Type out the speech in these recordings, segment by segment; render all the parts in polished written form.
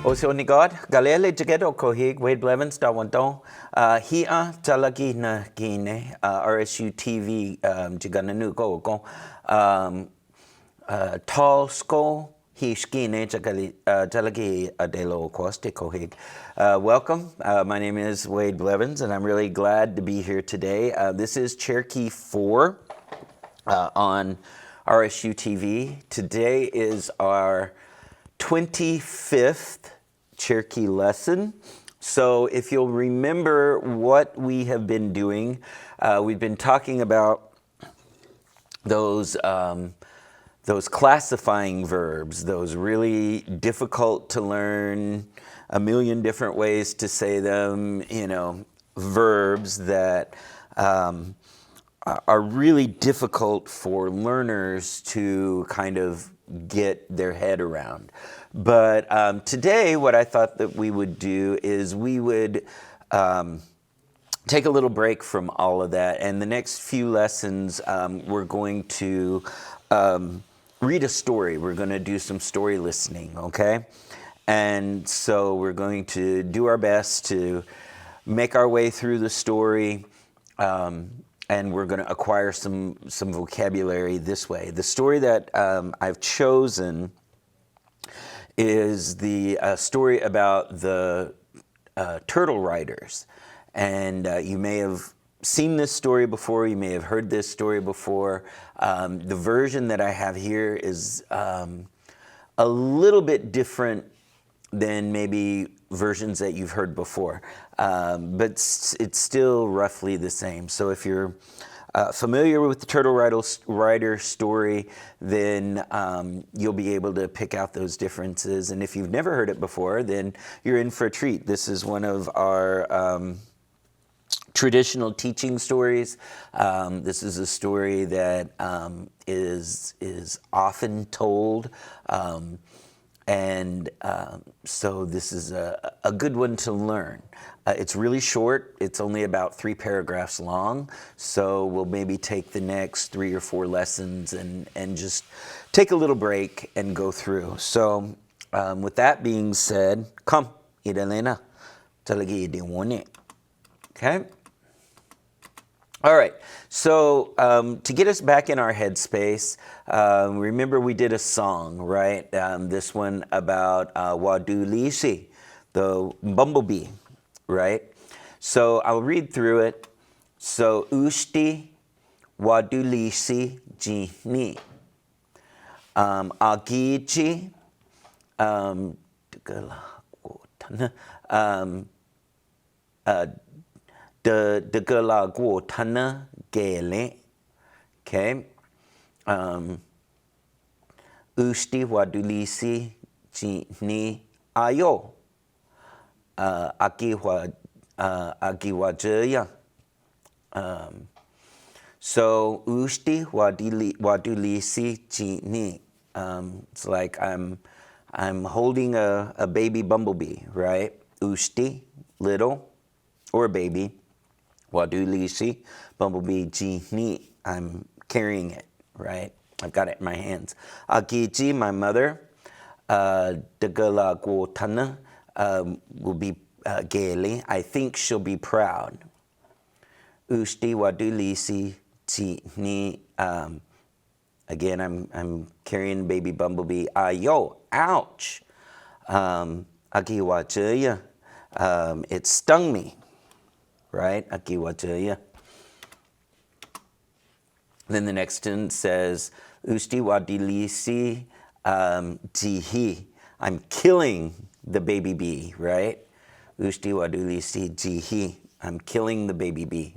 Osionigod, galele jagedo kohig, Wade Blevins, Dawandon, Hia, Talagi na Gine, RSU TV, Jigananu go, Tall Sko, He Skine, Jalagi Adelo Coste kohig. Welcome, my name is Wade Blevins, and I'm really glad to be here today. This is Cherokee 4 on RSU TV. Today is our 25th Cherokee lesson. So if you'll remember what we have been doing, we've been talking about those classifying verbs, those really difficult to learn, a million different ways to say them, verbs that are really difficult for learners to kind of get their head around. But today, what I thought that we would do is we would take a little break from all of that. And the next few lessons, we're going to read a story. We're going to do some story listening, okay? And so we're going to do our best to make our way through the story, and we're going to acquire some vocabulary this way. The story that I've chosen is the story about the turtle riders. And you may have seen this story before, you may have heard this story before. The version that I have here is a little bit different than maybe versions that you've heard before, but it's still roughly the same. So if you're familiar with the Turtle Rider story, then you'll be able to pick out those differences. And if you've never heard it before, then you're in for a treat. This is one of our traditional teaching stories. This is a story that is often told. So this is a good one to learn. It's really short. It's only about 3 paragraphs long. So we'll maybe take the next 3 or 4 lessons and just take a little break and go through. So with that being said, come, Idalena, talagi idiwone. Okay? All right, so to get us back in our headspace, remember we did a song, right? This one about Wadulisi, the bumblebee, right? So I'll read through it. So, Ushti Wadulisi Jini. Agiji, the gala guo tana gele, okay. Ushti wadulisi jini ayo, akiwa jaya. So ushti wadulisi jini. It's like I'm holding a baby bumblebee, right? Ushti, little or baby. Wadulisi, bumblebee, jini, I'm carrying it, right? I've got it in my hands. Agiji, my mother, degala guotana, will be gaily. I think she'll be proud. Ushti wadulisi, jini, again, I'm carrying baby bumblebee. Ayo, ouch. Agiwajaya, it stung me. Right? Akiwajaya. Then the next one says, Usti wadilisi jihi. I'm killing the baby bee, right? Usti wadilisi jihi. I'm killing the baby bee.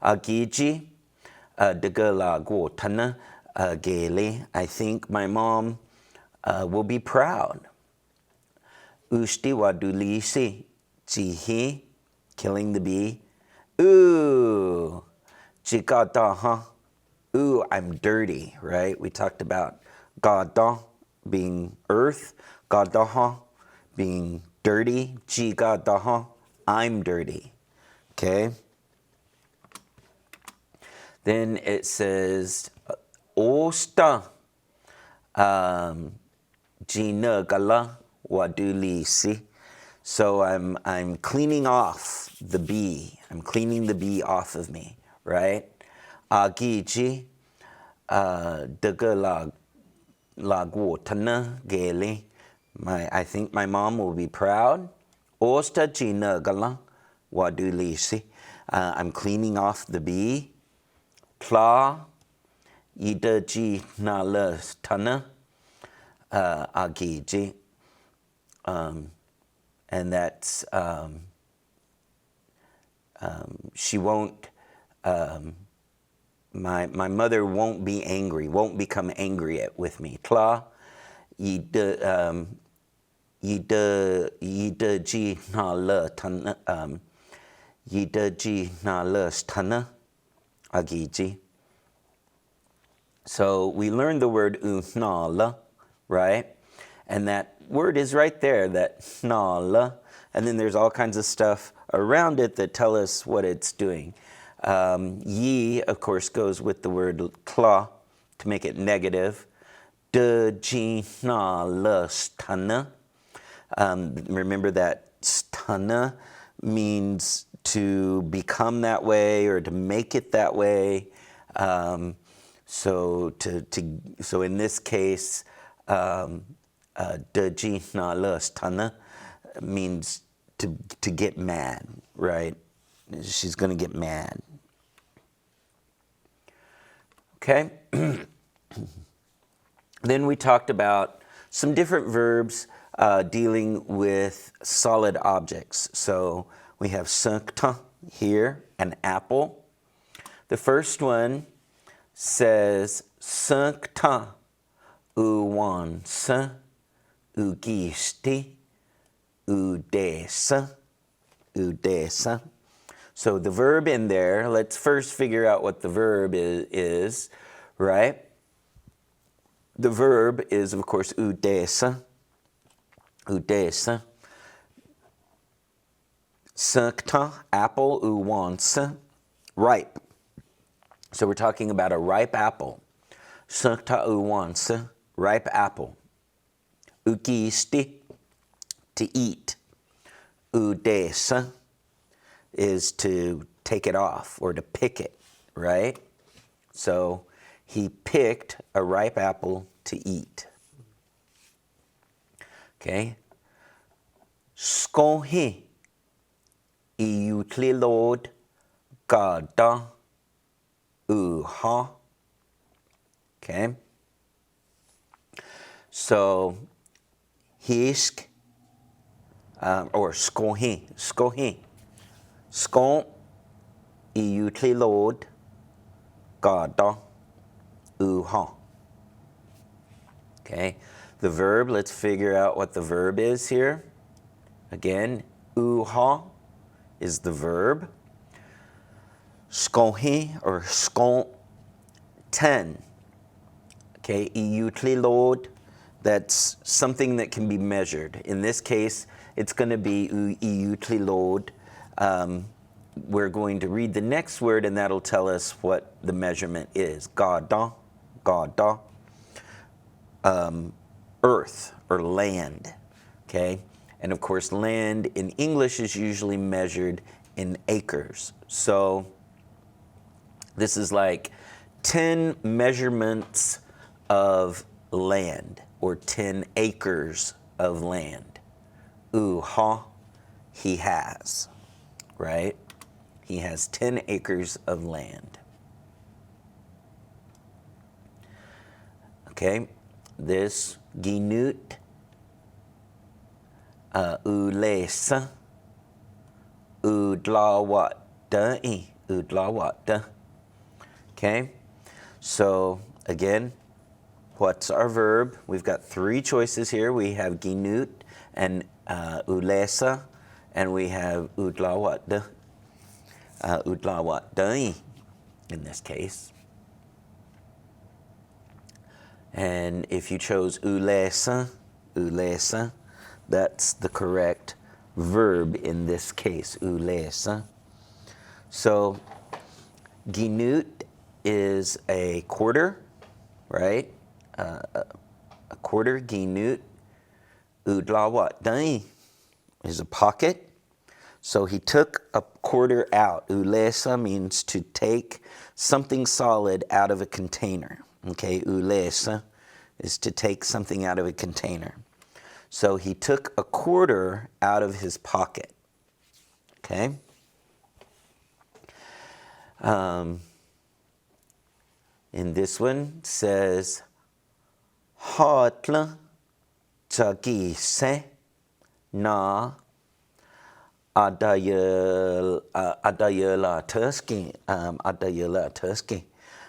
Agiji degala guotana gele. I think my mom will be proud. Usti wadulisi jihi. Killing the bee. Ooh, jigadaha. Ooh, I'm dirty, right? We talked about gada being earth, gadaha being dirty, jigadaha, I'm dirty, okay? Then it says, Osta, Gina gala wadulisi. So I'm cleaning off the bee. I'm cleaning the bee off of me, right? Agiji daga lagwotana geli. I think my mom will be proud. Osta jina gala wadulisi. I'm cleaning off the bee. Tla yidaji nala tana agiji. And that's, she won't, my mother won't be angry, won't become angry with me. Tla yida ji na le tana yida ji na le tana agiji. So we learned the word unala, right? And that word is right there, that nala. And then there's all kinds of stuff around it that tell us what it's doing. Yi, of course, goes with the word kla to make it negative. De ji na le stana. Remember that stana means to become that way or to make it that way. So in this case, de ji na le stana means to get mad, right? She's going to get mad. Okay? Then we talked about some different verbs dealing with solid objects. So we have sunkta here, an apple. The first one says sunkta uwansa ugisti udesa. So the verb in there, let's first figure out what the verb is, right? The verb is, of course, udesa. Sunkta, apple, uwansa, ripe. So we're talking about a ripe apple. Sunkta uwansa, ripe apple. Ukisti, to eat. Udesa is to take it off or to pick it, right? So he picked a ripe apple to eat. Okay. Skohi iutlilod gada uha. Okay. So hisk or skohi. Skon iutlilod gada uha. Okay, the verb, let's figure out what the verb is here. Again, uha is the verb. Skonhi or skon 10. Okay, iutlilod, that's something that can be measured. In this case, it's going to be iutlilod. We're going to read the next word and that'll tell us what the measurement is. Gada. Earth or land, okay? And of course, land in English is usually measured in acres. So this is like 10 measurements of land or 10 acres of land. Uha, he has, right? He has 10 acres of land. Okay, this ginut ulesa udlawata. Okay, so again, what's our verb? We've got three choices here. We have ginut and ulesa, and we have udlawata in this case. And if you chose ulesa, that's the correct verb in this case, ulesa. So ginut is a quarter, right? A quarter, ginut. Udlawat is a pocket. So he took a quarter out. Ulesa means to take something solid out of a container. Okay, ulesa is to take something out of a container. So he took a quarter out of his pocket. Okay. And this one says, Hotla chagise na adayela Turski.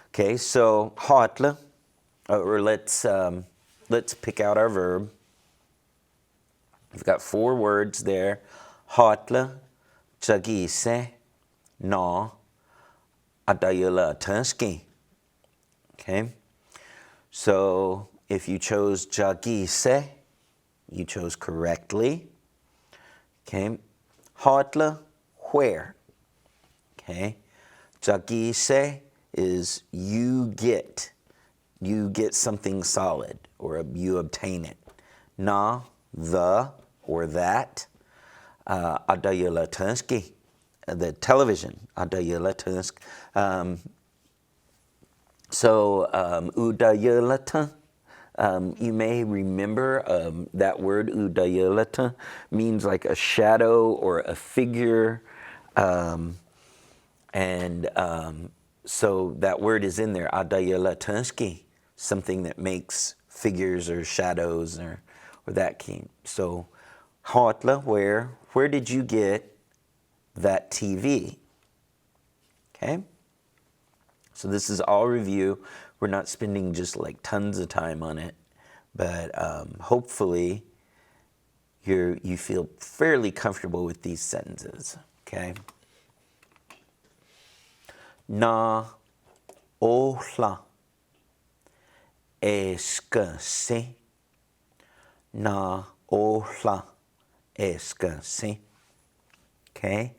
Okay, so hotla, or let's pick out our verb. We've got 4 words there. Hotla chagise na adayela Turski. Okay, so if you chose jagise, you chose correctly. Okay, hotla, where? Okay, jagise is you get something solid, or you obtain it. Na, the, or that. Adayela Turski, the television. Adayela Tursk. Udayelata, you may remember that word udayelata means like a shadow or a figure. So that word is in there, adayelatanski, something that makes figures or shadows or that kind. So, hotla, where did you get that TV? Okay? So this is all review. We're not spending just like tons of time on it, but hopefully you feel fairly comfortable with these sentences. Okay. Na ohla eskase. Na ohla eskase. Okay.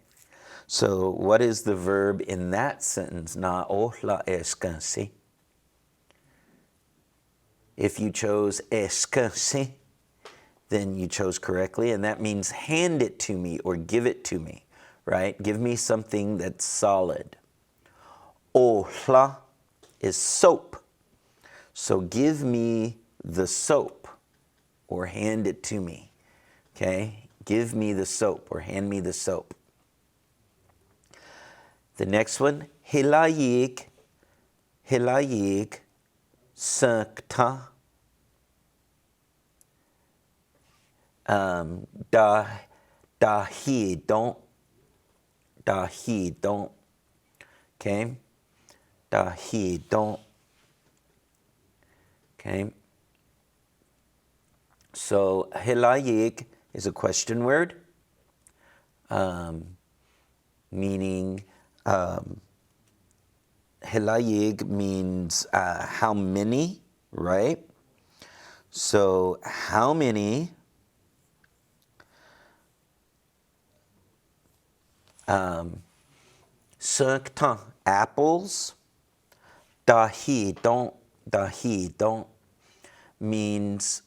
So what is the verb in that sentence? Na ohla eskase. If you chose eskase, then you chose correctly, and that means hand it to me or give it to me, right? Give me something that's solid. Ohla is soap. So give me the soap or hand it to me. Okay? Give me the soap or hand me the soap. The next one, hilayig sakta dahidon. Okay? Dahidon. Okay? So hilayig is a question word, meaning hilayig means how many, right? So how many certain apples? Dahidon means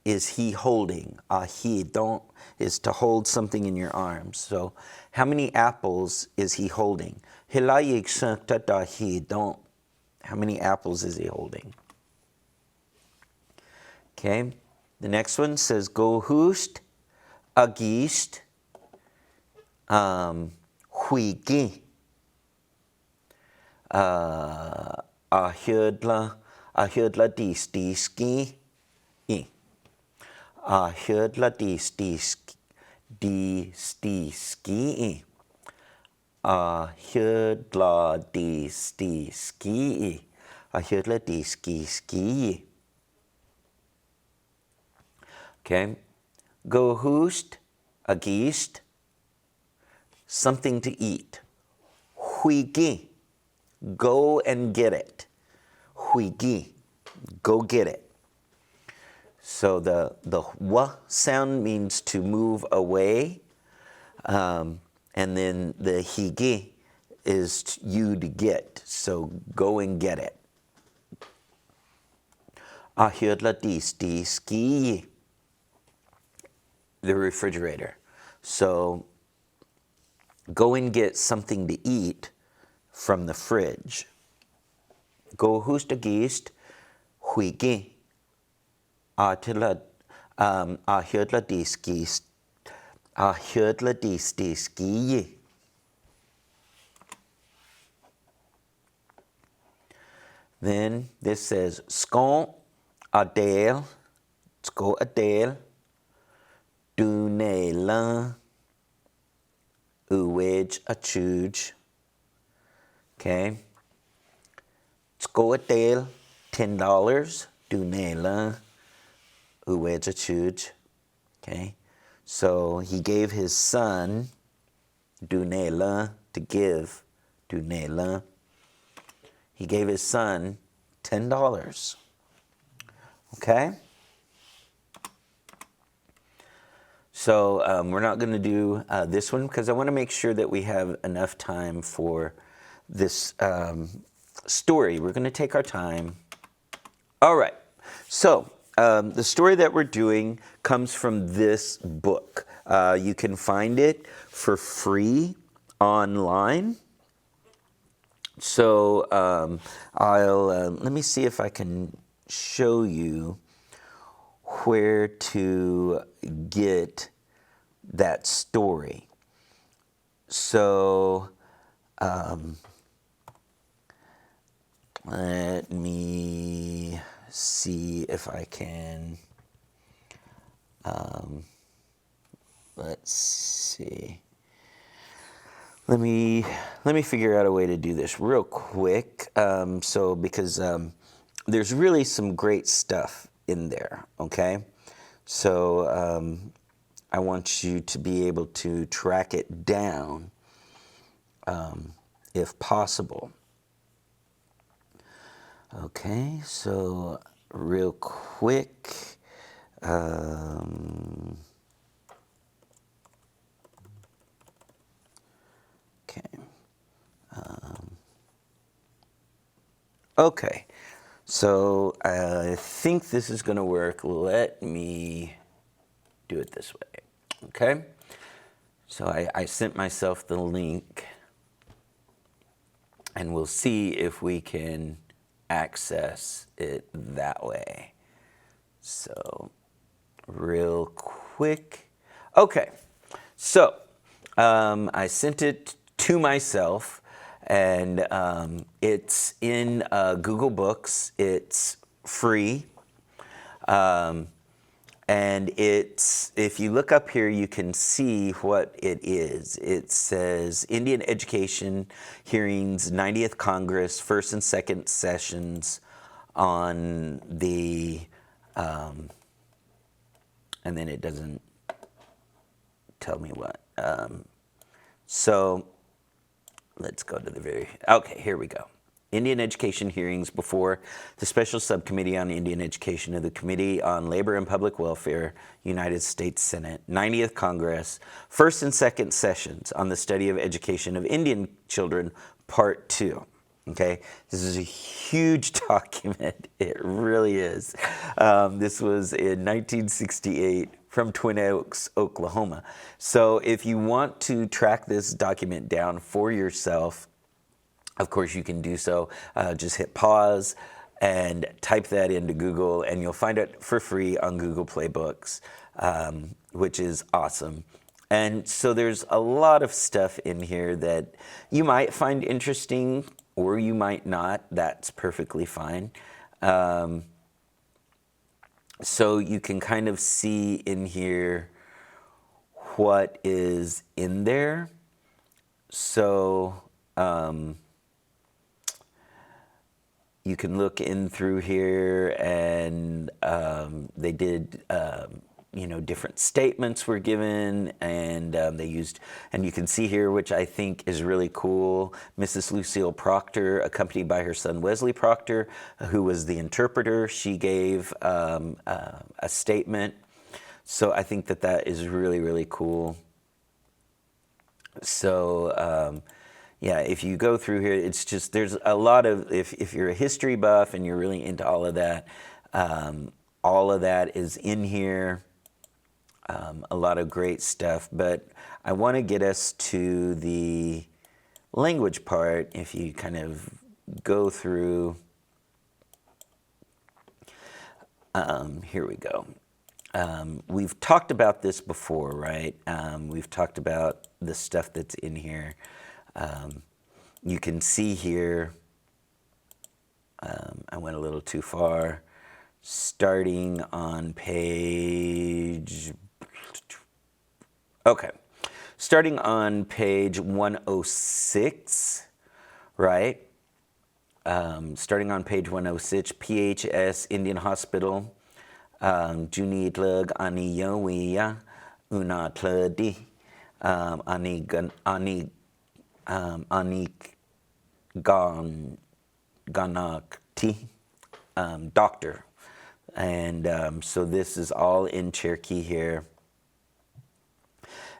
is he holding? Ahidon is to hold something in your arms. So how many apples is he holding? Hilayig certain dahidon. How many apples is he holding? Okay. The next one says go hoost agist huigi ahudla distiski ahudla distiski ahudla distiski. Okay. Go hoost agist, something to eat. Huigi, go and get it. Huigi, go get it. So the wa sound means to move away, and then the higi is you to get. So go and get it. ski, the refrigerator. So go and get something to eat from the fridge. Gå hus til gist, huigi, ahjødla di ski. Then this says, skål Adele, skål Adele, du næler uwej a chuj. Okay. Skål Adele, $10, du næler uwej a chuj. Okay. So he gave his son, du næler, to give, du næler. He gave his son $10. Okay? So we're not going to do this one because I want to make sure that we have enough time for this story. We're going to take our time. All right. So the story that we're doing comes from this book. You can find it for free online. So let me see if I can show you where to get that story. So let me see if I can, let's see. Let me figure out a way to do this real quick. Because there's really some great stuff in there, okay? So I want you to be able to track it down if possible. Okay, so real quick. Okay, so I think this is going to work. Let me do it this way, okay? So I sent myself the link, and we'll see if we can access it that way. So real quick. Okay, so I sent it to myself. And it's in Google Books. It's free. And if you look up here, you can see what it is. It says Indian Education Hearings, 90th Congress, first and second sessions on the, and then it doesn't tell me what. So let's go to okay, here we go. Indian Education Hearings before the Special Subcommittee on Indian Education of the Committee on Labor and Public Welfare, United States Senate, 90th Congress, first and second sessions on the study of education of Indian children, Part 2. Okay, this is a huge document. It really is. This was in 1968 from Twin Oaks, Oklahoma. So if you want to track this document down for yourself, of course you can do so. Just hit pause and type that into Google, and you'll find it for free on Google Play Books, which is awesome. And so there's a lot of stuff in here that you might find interesting, or you might not. That's perfectly fine. So you can kind of see in here what is in there. So you can look in through here, and they did, different statements were given, and they used, and you can see here, which I think is really cool, Mrs. Lucille Proctor, accompanied by her son Wesley Proctor, who was the interpreter. She gave a statement. So I think that that is really, really cool. So yeah, if you go through here, it's just, there's a lot of, if you're a history buff and you're really into all of that, All of that is in here. A lot of great stuff, but I want to get us to the language part. If you kind of go through, here we go. We've talked about this before, right? We've talked about the stuff that's in here. You can see here, I went a little too far, starting on page, okay, starting on page 106, right? Starting on page 106, PHS Indian Hospital, Junitlug Ani Yowiya, Una Tladi, Ani Ganakti, doctor. And so this is all in Cherokee here.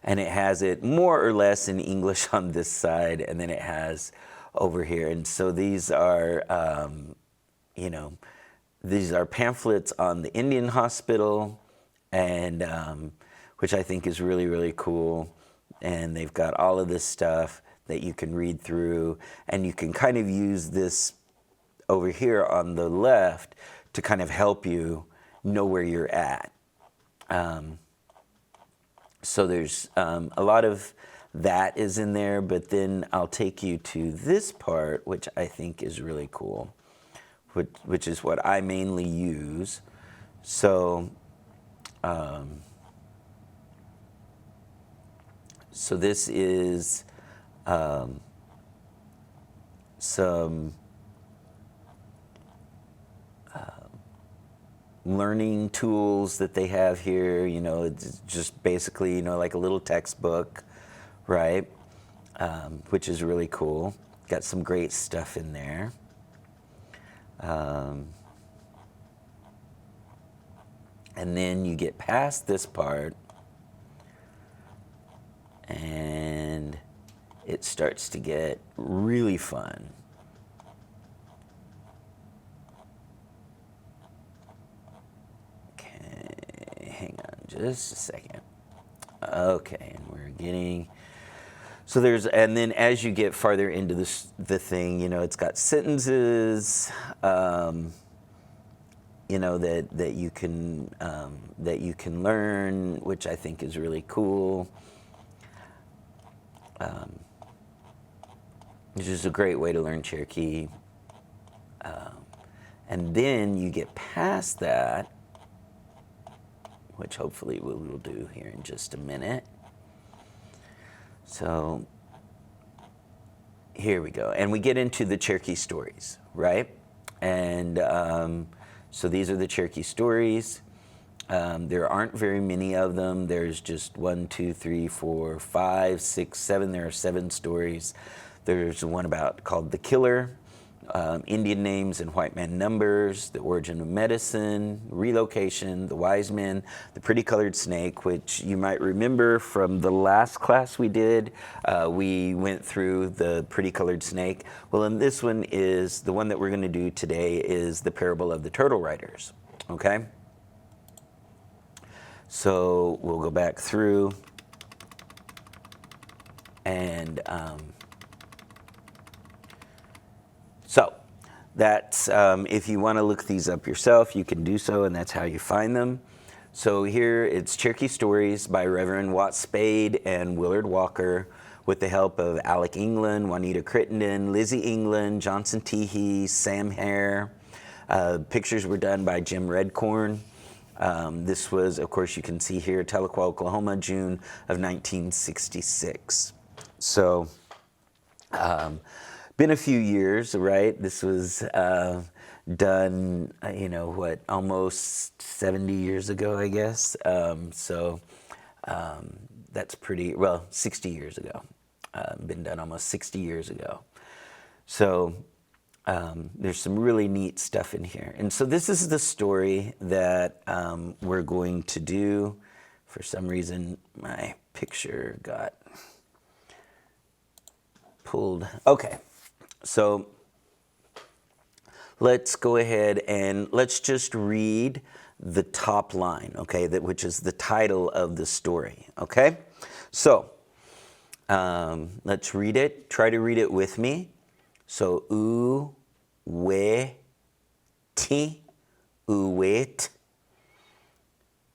And it has it more or less in English on this side, and then it has over here. And so these are, you know, these are pamphlets on the Indian Hospital, and which I think is really, really cool. And they've got all of this stuff that you can read through, and you can kind of use this over here on the left to kind of help you know where you're at. So there's a lot of that is in there, but then I'll take you to this part, which I think is really cool, which is what I mainly use. So, so this is some learning tools that they have here. You know, it's just basically, you know, like a little textbook, right? Which is really cool. Got some great stuff in there. And then you get past this part, and it starts to get really fun. Okay, hang on just a second. Okay, and we're getting, so there's, and then as you get farther into this, the thing, you know, it's got sentences, you know, that you can learn, which I think is really cool. Which is a great way to learn Cherokee. And then you get past that, which hopefully we will do here in just a minute. So here we go. And we get into the Cherokee stories, right? And so these are the Cherokee stories. There aren't very many of them. There's just 1, 2, 3, 4, 5, 6, 7. There are 7 stories. There's one about called The Killer, Indian names and white man numbers, the origin of medicine, relocation, the wise men, the pretty colored snake, which you might remember from the last class we did. We went through the pretty colored snake. Well, and this one is, the one that we're going to do today is the parable of the turtle riders, okay? So we'll go back through, and so that's, if you want to look these up yourself, you can do so, and that's how you find them. So here it's Cherokee Stories by Reverend Watt Spade and Willard Walker, with the help of Alec England, Juanita Crittenden, Lizzie England, Johnson Teehee, Sam Hare. Pictures were done by Jim Redcorn. This was, of course, you can see here, Tahlequah, Oklahoma, June of 1966. So, been a few years, right? This was done, you know, what, almost 70 years ago, I guess. So that's pretty, well, 60 years ago. Been done almost 60 years ago. So there's some really neat stuff in here. And so this is the story that we're going to do. For some reason, my picture got pulled. Okay, so let's go ahead and let's just read the top line, okay, which is the title of the story, okay? So, let's read it. Try to read it with me. So, uwet,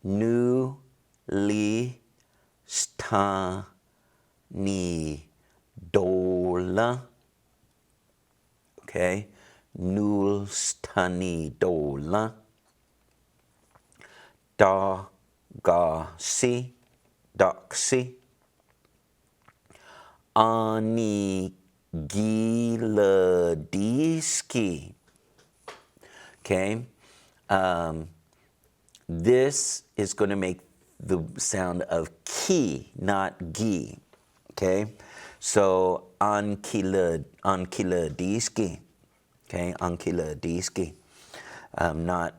nu li stani dola. Okay, nul stani dola. Da ga si doxy. Ani giladiski. Okay, this is going to make the sound of ki, not gi. Okay, so ankiladiski. Okay, ankiladiski, not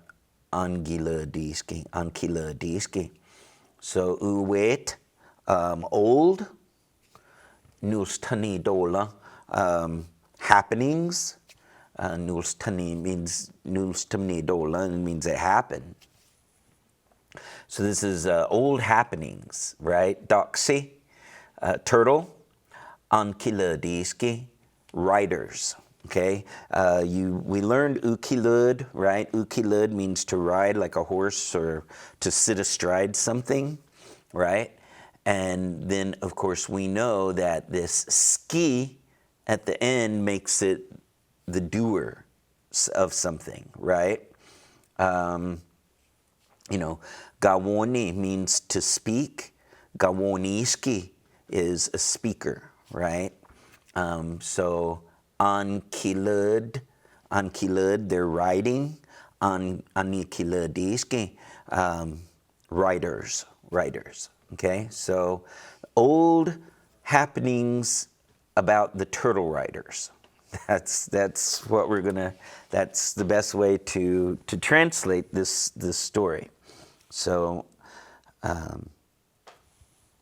ankiladiski. So uwet, old. Nulstani dola, happenings. Nulstani means nulstani dola, and means it happened. So this is old happenings, right? Doxy, turtle. Ankiladiski, riders. Okay, we learned ukilud, right? Ukilud means to ride like a horse or to sit astride something, right? And then, of course, we know that this ski at the end makes it the doer of something, right? Gawoni means to speak. Gawoniski is a speaker, right? So ankilud, they're writing. Anikiludiski, writers. Okay, so old happenings about the turtle riders. That's what we're gonna. That's the best way to translate this story. So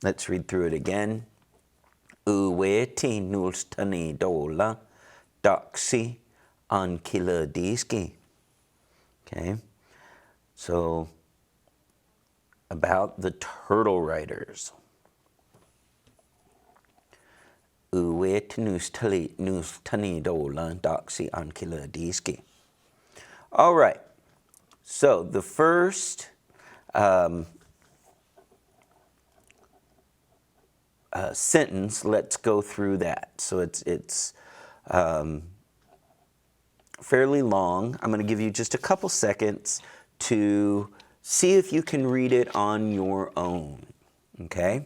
let's read through it again. Uweti nulstani dola, doxy ankiladiski. Okay, so about the turtle riders. Uwet nustani dola, doxy ankiladiski. All right, so the first sentence, let's go through that. So it's fairly long. I'm going to give you just a couple seconds to see if you can read it on your own, okay?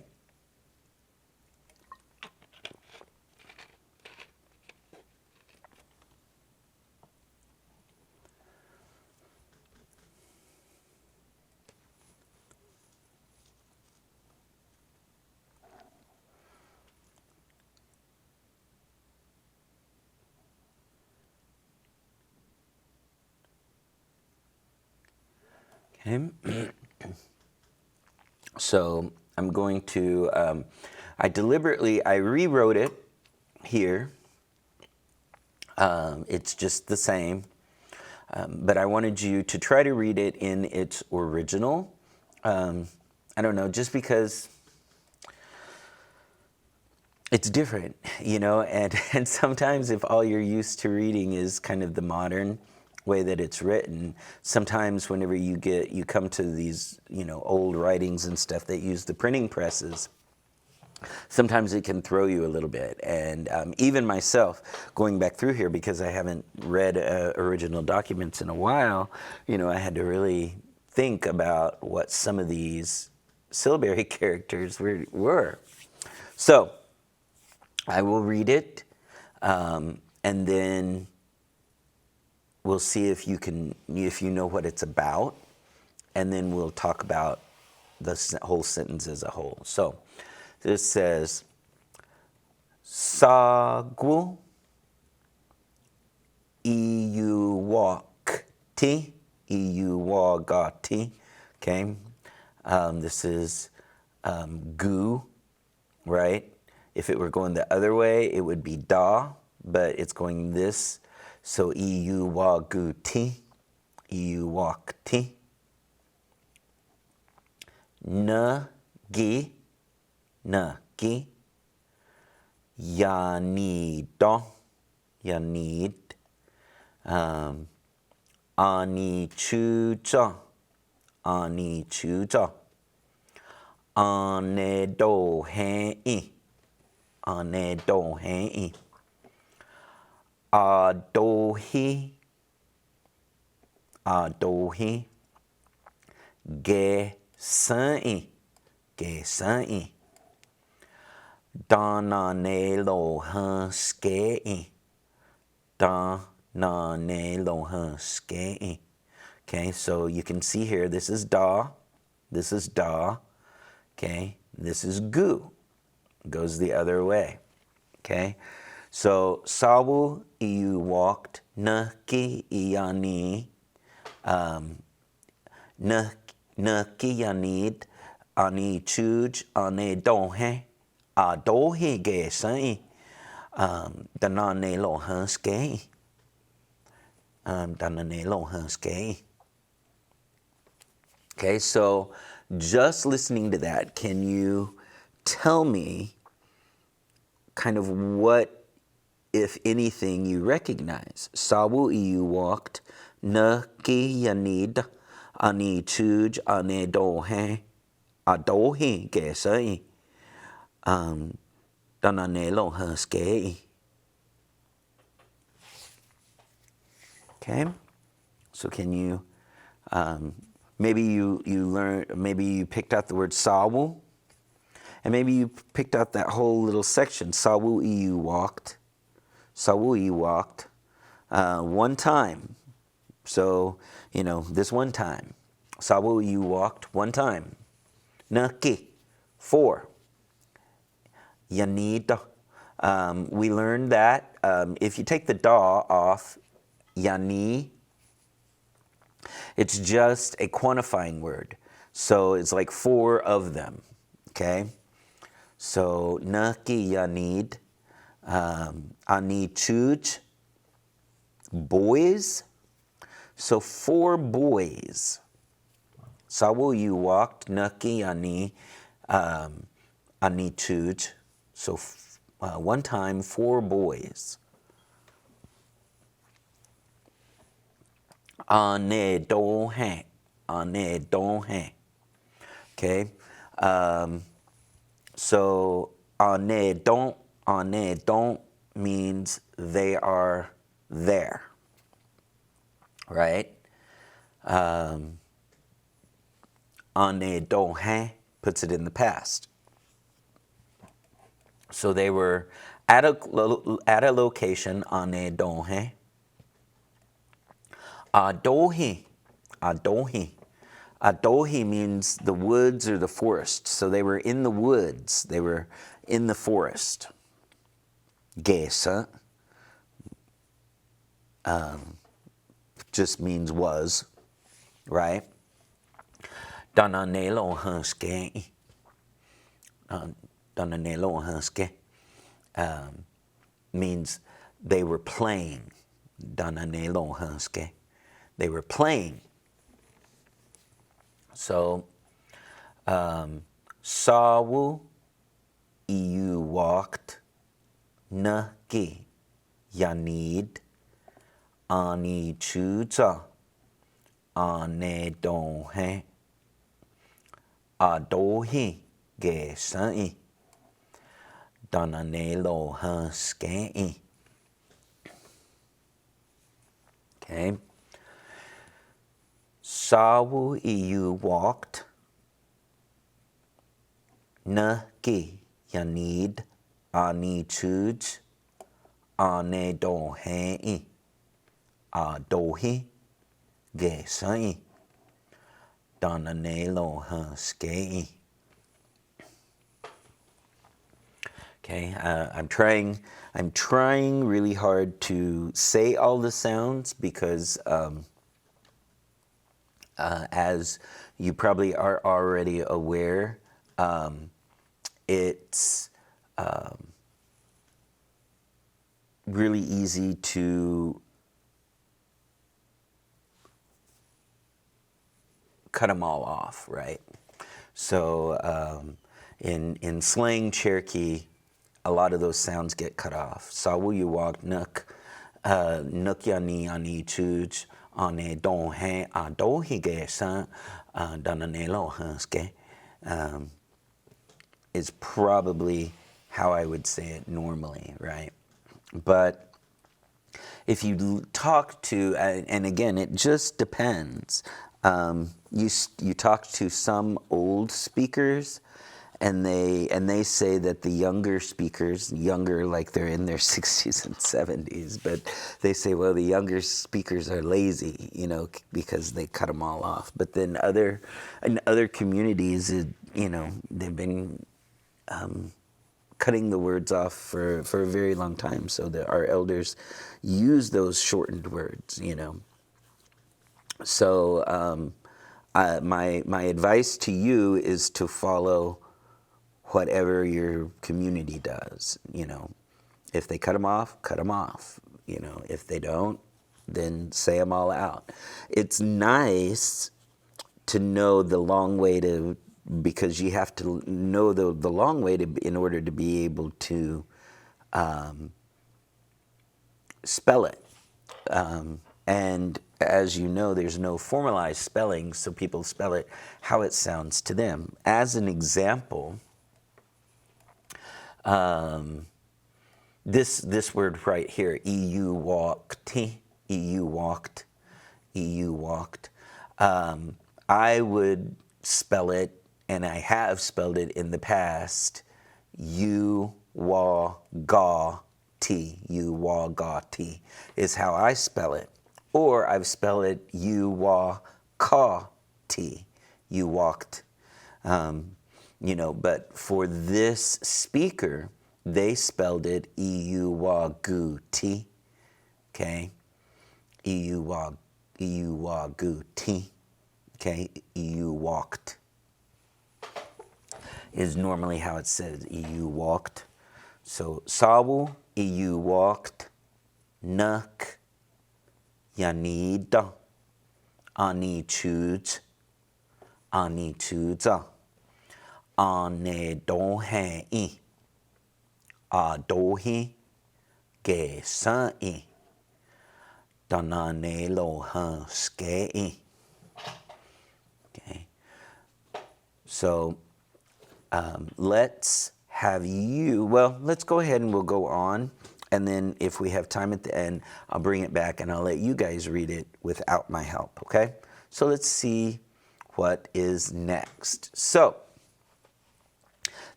Okay. So I'm going to, I rewrote it here. It's just the same, but I wanted you to try to read it in its original. I don't know, just because it's different, and sometimes if all you're used to reading is kind of the modern way that it's written, sometimes whenever you come to these, old writings and stuff that use the printing presses, sometimes it can throw you a little bit. And even myself, going back through here, because I haven't read original documents in a while, I had to really think about what some of these syllabary characters were. So I will read it, and then we'll see if you know what it's about, and then we'll talk about the whole sentence as a whole. So this says, Sagwu iuwagati, okay? This is gu, right? If it were going the other way, it would be da, but it's going this So EU waguti, EU wakti. Nagi, nagi. Yanido, yanid. Ani chuja, ani chuja. Anedo hei, anedo hei. Adohi, adohi. Ge sai, ge sai. Dana lo skei. Dana lo skei. Okay, so you can see here, this is da, okay, this is gu, goes the other way, okay. So sawu iu walked, naki iani, naki yanid, ani chuj, ane donhe, a dohi ge sai, danane lo skei, danane lo skei. Okay, so just listening to that, can you tell me kind of what, if anything, you recognize? Sawu iu walked, na ki yanid, ani chuj, ane dohe, adohi gesai, danane lo skei. Okay, so can you, maybe you learned, maybe you picked out the word sawu, and maybe you picked out that whole little section. Sawu iu walked, one time. So, you know, this one time. Sawu iu walked one time. Naki, 4. Yanid, we learned that if you take the da off, yani, it's just a quantifying word. So it's like 4 of them, okay? So, naki yanid, ani chuj, boys. So 4 boys. Sawu you walked, naki ani, ani chuj. So one time, 4 boys. Ane donhe, ane donhe. Okay. So ane don't means they are there, right? Ane donhe puts it in the past. So they were at a location, ane donhe. Adohi, adohi. Adohi means the woods or the forest. So they were in the woods. They were in the forest. Gesa just means was, right? Dananelo hanske. Dananelo hanske means they were playing. Dananelo hanske. They were playing. So, sawu iu walked, naki yanid, ani chuza, ane donhe, adohi gesai, dananelo hanskei. Okay. Sawu iu walked, naki yanid, ani chuj, ane donhei, adohi gesai, dananelo hanskei. Okay, I'm trying really hard to say all the sounds because as you probably are already aware, it's really easy to cut them all off, right? So in slang Cherokee, a lot of those sounds get cut off. Sawuyuwak nuk yani ani chuj ane don he a do hige san dananelo hanske is probably how I would say it normally, right? But if you talk to, and again, it just depends. You talk to some old speakers, and they say that the younger speakers, younger like they're in their 60s and 70s, but they say, well, the younger speakers are lazy, because they cut them all off. But then in other communities, they've been cutting the words off for a very long time, so that our elders use those shortened words, So my advice to you is to follow whatever your community does. If they cut them off, cut them off. If they don't, then say them all out. It's nice to know the long way because you have to know the long way in order to be able to spell it. And as you know, there's no formalized spelling, so people spell it how it sounds to them. As an example, this word right here, EU walked, I would spell it, and I have spelled it in the past, U-wa-ga-ti, U-wa-ga-ti is how I spell it. Or I've spelled it U-wa-ka-ti, you walked. But for this speaker, they spelled it E-U-wa-gu-ti, okay? E-U-wa-gu-ti, okay? E-U walked is normally how it says, E-U walked. So, sawu, E-U walked, nuk, yanida, ani chuj, ani chuja, ane dohe I, a dohi, ge san I, danane lo han ske I. Okay. So let's go ahead and we'll go on. And then if we have time at the end, I'll bring it back and I'll let you guys read it without my help, okay? So let's see what is next. So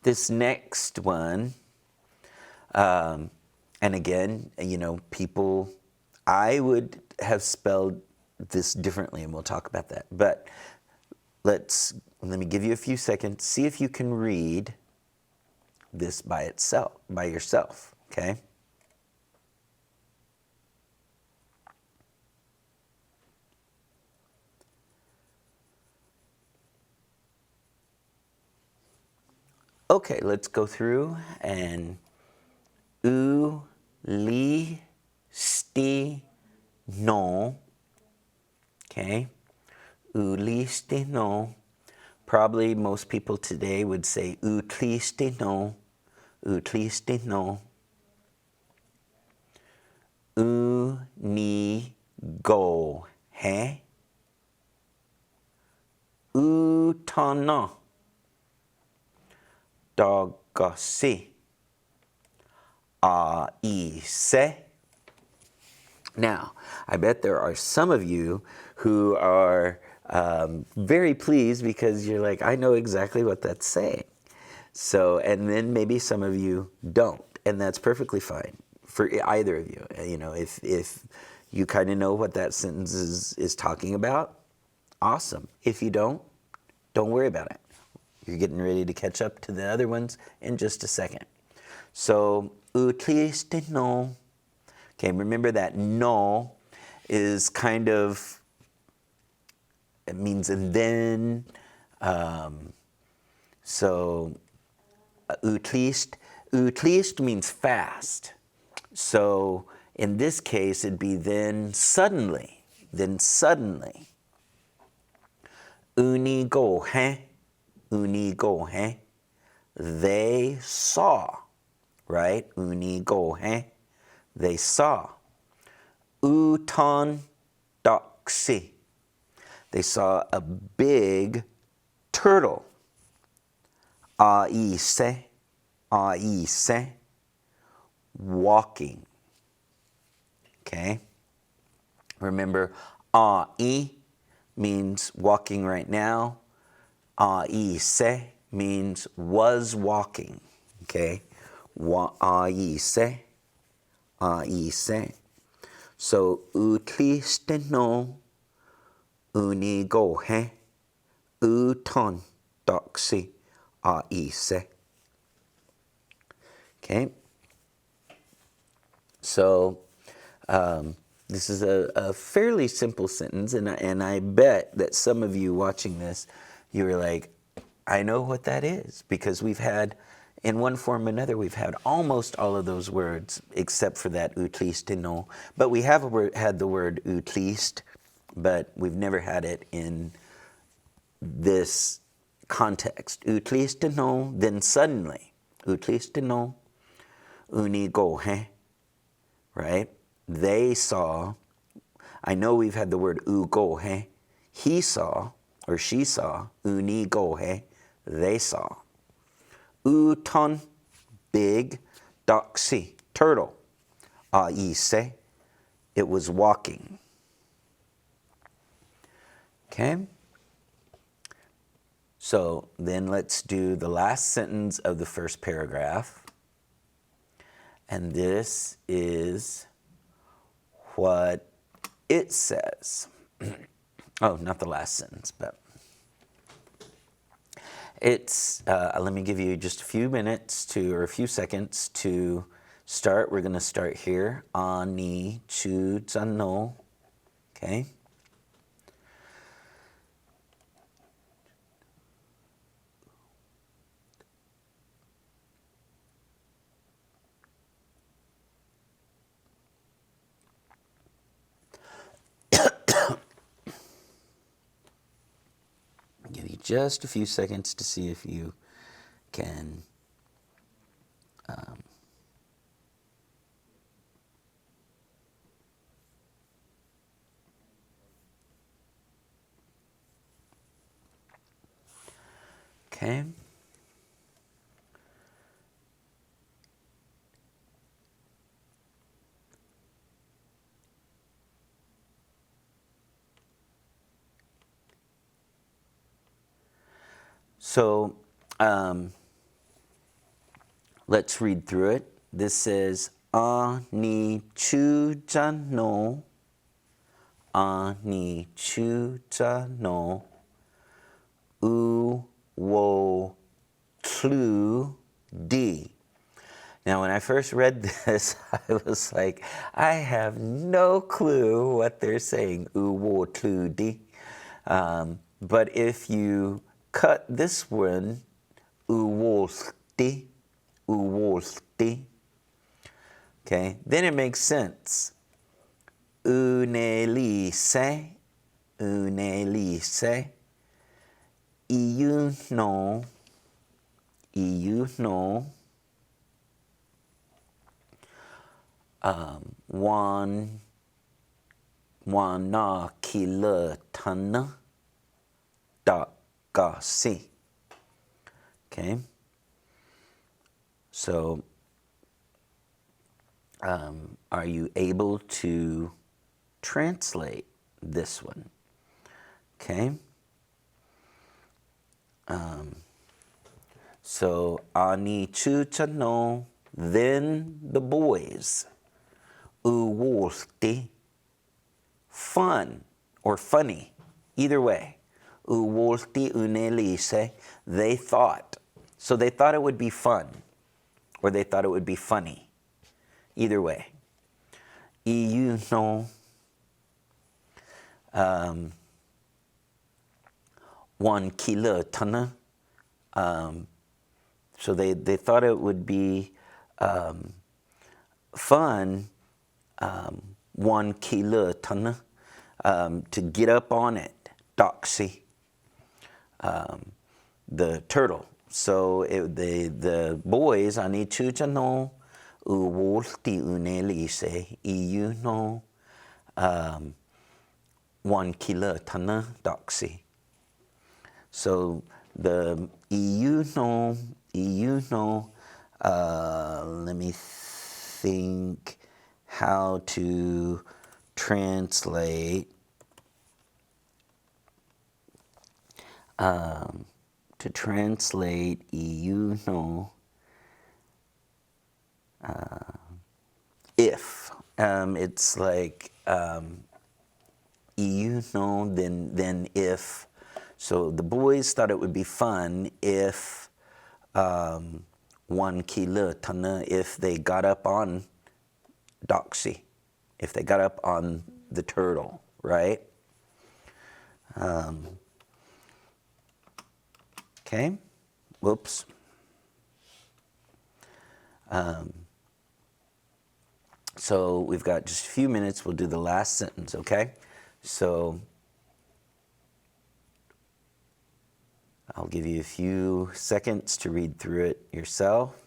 this next one, and again, people, I would have spelled this differently, and we'll talk about that. But let me give you a few seconds. See if you can read this by yourself, okay? Okay, let's go through and li sti no. Okay, li sti no. Probably most people today would say tli sti no, tli sti no. Ni go he. Tana. Dogasi. Se. Now, I bet there are some of you who are very pleased because you're like, I know exactly what that's saying. So, and then maybe some of you don't, and that's perfectly fine for either of you. If you kind of know what that sentence is talking about, awesome. If you don't worry about it. You're getting ready to catch up to the other ones in just a second. So, utliste no. Okay, remember that no is kind of, it means and then. So, utliste means fast. So, in this case, it'd be then suddenly. Uni go he. Uni go he. They saw. Right? Uni go he. They saw. Uton doxi. They saw a big turtle. Aise. Aise. Walking. Okay? Remember, ai means walking right now. Aise means was walking. Okay? Aise. Aise. So, utlisteno unigohe uton doxi aise. Okay? So, this is a fairly simple sentence, and I bet that some of you watching this, you were like, I know what that is, because we've had, in one form or another, we've had almost all of those words, except for that utlisteno. But we have had the word utlist, but we've never had it in this context. Utlisteno, then suddenly, utlisteno, unigohe, right? They saw. I know we've had the word ugohe. He saw, or she saw. Unigohe, they saw. Uton, big. Doxi, turtle. Aise, it was walking. Okay? So then let's do the last sentence of the first paragraph. And this is what it says. Oh, not the last sentence, but it's, let me give you just a few minutes or a few seconds to start. We're going to start here. Ani chu no. Okay? Give you just a few seconds to see if you can okay. So let's read through it. This says, Ani chu no. Ani chu no. U wo tlu di. Now, when I first read this, I was like, I have no clue what they're saying. U wo tlu di. But if you cut this one, uwolti, uwolti, okay, then it makes sense. Unelise, unelise, iuno, iuno, wana kiletana, dakasi. Okay, so are you able to translate this one? Okay, so ani chuchano, then the boys, uwolti, fun or funny, either way. Uwolti unelise, they thought. So they thought it would be fun, or they thought it would be funny. Either way. Iuno, one kilo tana. So they thought it would be fun, one kilo tana, to get up on it. Doxy. the turtle. So the boys ani chuchano uwolti unelise iuno 1 kilo tana doxy. So the iuno, let me think how to translate iuno, if it's like iuno, then if. So the boys thought it would be fun if 1 kilo tana, if they got up on doxy, if they got up on the turtle, right? Okay, whoops. So we've got just a few minutes. We'll do the last sentence, okay? So I'll give you a few seconds to read through it yourself.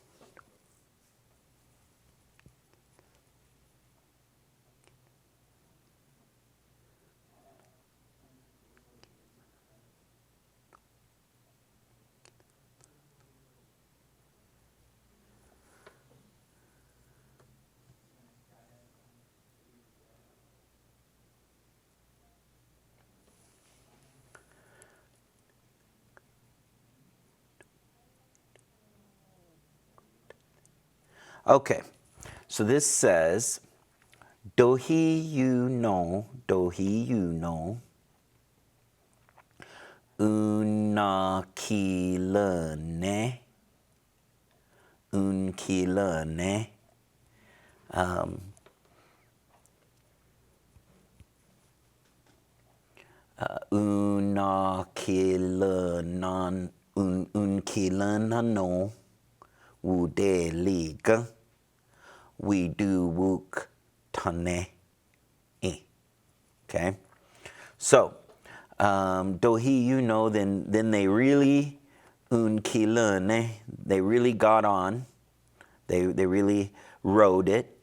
Okay, so this says, dohi you know, una kilane, una kilanano, wude liga, we do wuk tane. Okay, so dohi you know, then they really unkilane, they really got on, they really rode it,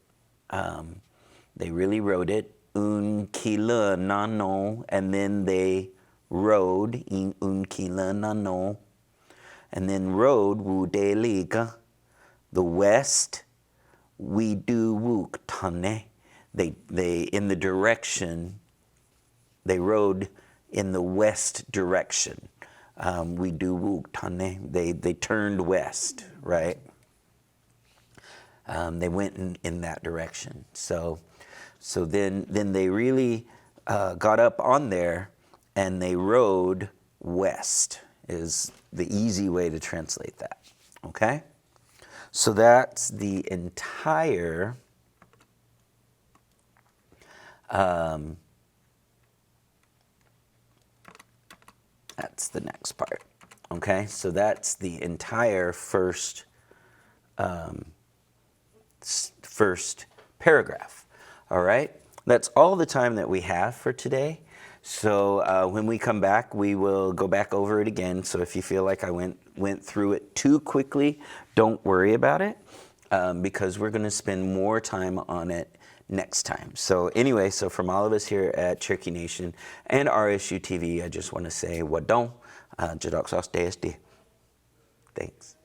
unkila nano, and then they rode in unkila nano, and then rode wudeliga, the west, we do wuk tane, they in the direction, they rode in the west direction. We do wuk tane, they turned west, right? They went in that direction. So then they really got up on there and they rode west is the easy way to translate that, okay? So that's the entire that's the next part, okay? So that's the entire first paragraph, all right? That's all the time that we have for today. So when we come back, we will go back over it again. So if you feel like I went through it too quickly, don't worry about it, because we're gonna spend more time on it next time. So anyway, so from all of us here at Cherokee Nation and RSU TV, I just wanna say, wadon, jadok sos DSD. Thanks.